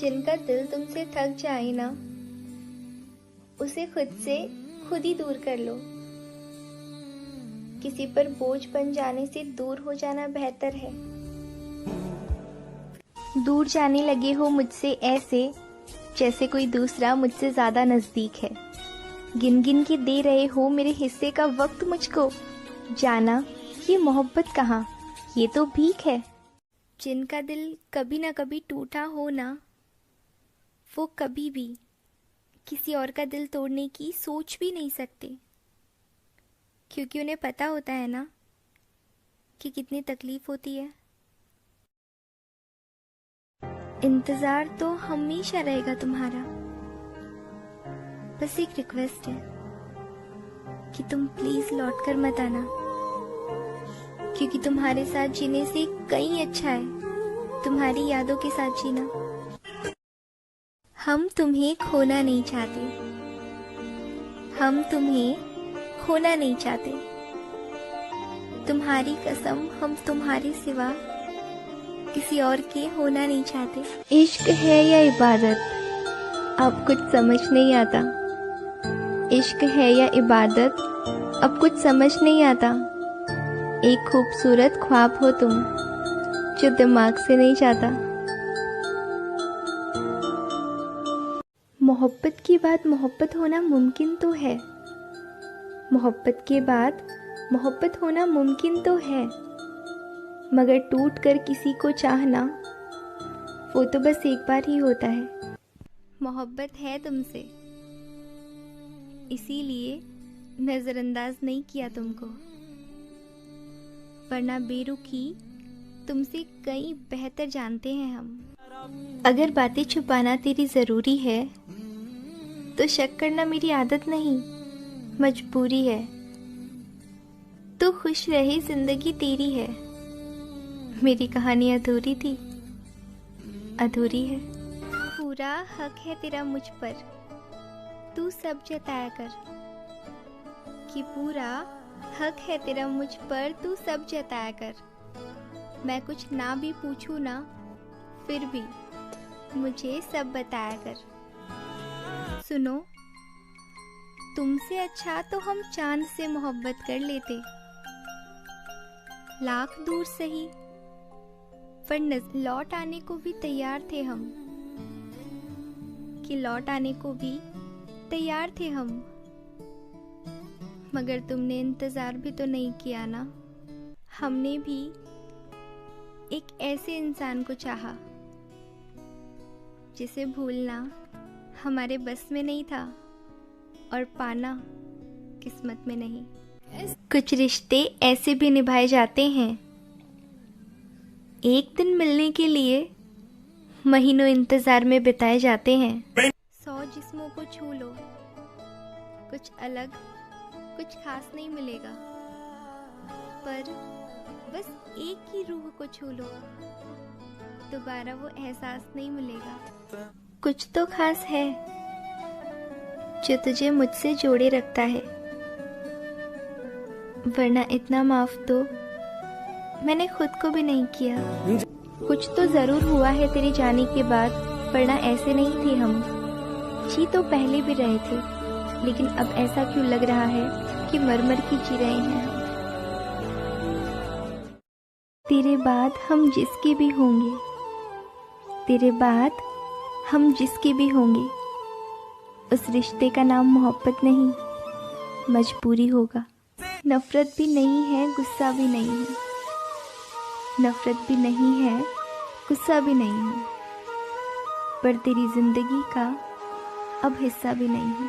जिनका दिल तुमसे थक जाए ना, उसे खुद से खुद ही दूर कर लो। किसी पर बोझ बन जाने से दूर हो जाना बेहतर है। दूर जाने लगे हो मुझसे ऐसे, जैसे कोई दूसरा मुझसे ज्यादा नजदीक है। गिन गिन के दे रहे हो मेरे हिस्से का वक्त मुझको। जाना ये मोहब्बत कहाँ, ये तो भीख है। जिनका दिल कभी ना कभी टूटा हो ना, वो कभी भी किसी और का दिल तोड़ने की सोच भी नहीं सकते, क्योंकि उन्हें पता होता है ना कि कितनी तकलीफ होती है। इंतजार तो हमेशा रहेगा तुम्हारा। बस एक रिक्वेस्ट है कि तुम प्लीज लौट कर मत आना, क्योंकि तुम्हारे साथ जीने से कहीं अच्छा है तुम्हारी यादों के साथ जीना। हम तुम्हें खोना नहीं चाहते, हम तुम्हें खोना नहीं चाहते। तुम्हारी कसम, हम तुम्हारे सिवा किसी और के होना नहीं चाहते। इश्क है या इबादत अब कुछ समझ नहीं आता। इश्क है या इबादत अब कुछ समझ नहीं आता। एक खूबसूरत ख्वाब हो तुम जो दिमाग से नहीं जाता। मोहब्बत के बाद मोहब्बत होना मुमकिन तो है, मोहब्बत के बाद मोहब्बत होना मुमकिन तो है, मगर टूट कर किसी को चाहना वो तो बस एक बार ही होता है। मोहब्बत है तुमसे, इसीलिए नजरअंदाज नहीं किया तुमको, वरना बेरुखी तुमसे कहीं बेहतर जानते हैं हम। अगर बातें छुपाना तेरी जरूरी है तो शक करना मेरी आदत नहीं, मजबूरी है। तो खुश रहे जिंदगी तेरी है, मेरी कहानी अधूरी थी, अधूरी है। पूरा हक है तेरा मुझ पर, तू सब जताया कर। कि पूरा हक है तेरा मुझ पर, तू सब जताया कर। मैं कुछ ना भी पूछूं ना, फिर भी मुझे सब बताया कर। सुनो, तुमसे अच्छा तो हम चांद से मोहब्बत कर लेते, लाख दूर सही, पर लौट आने को भी तैयार थे हम। कि लौट आने को भी तैयार थे हम, मगर तुमने इंतजार भी तो नहीं किया ना। हमने भी एक ऐसे इंसान को चाहा जिसे भूलना हमारे बस में नहीं था और पाना किस्मत में नहीं। कुछ रिश्ते ऐसे भी निभाए जाते हैं, एक दिन मिलने के लिए महीनों इंतजार में बिताए जाते हैं। 100 जिस्मों को छू लो, कुछ अलग कुछ खास नहीं मिलेगा, पर बस एक ही रूह को छू लो, दोबारा वो एहसास नहीं मिलेगा। कुछ तो खास है जो तुझे मुझसे जोड़े रखता है, वरना इतना माफ तो मैंने खुद को भी नहीं किया। कुछ तो जरूर हुआ है तेरे जाने के बाद, वरना ऐसे नहीं थे हम। जी तो पहले भी रहे थे, लेकिन अब ऐसा क्यों लग रहा है कि मर की जी रहे हैं हम। तेरे बाद हम जिसके भी होंगे, तेरे बाद हम जिसके भी होंगे, उस रिश्ते का नाम मोहब्बत नहीं, मजबूरी होगा। नफरत भी नहीं है, गुस्सा भी नहीं है, नफरत भी नहीं है, गुस्सा भी नहीं है, पर तेरी जिंदगी का अब हिस्सा भी नहीं है।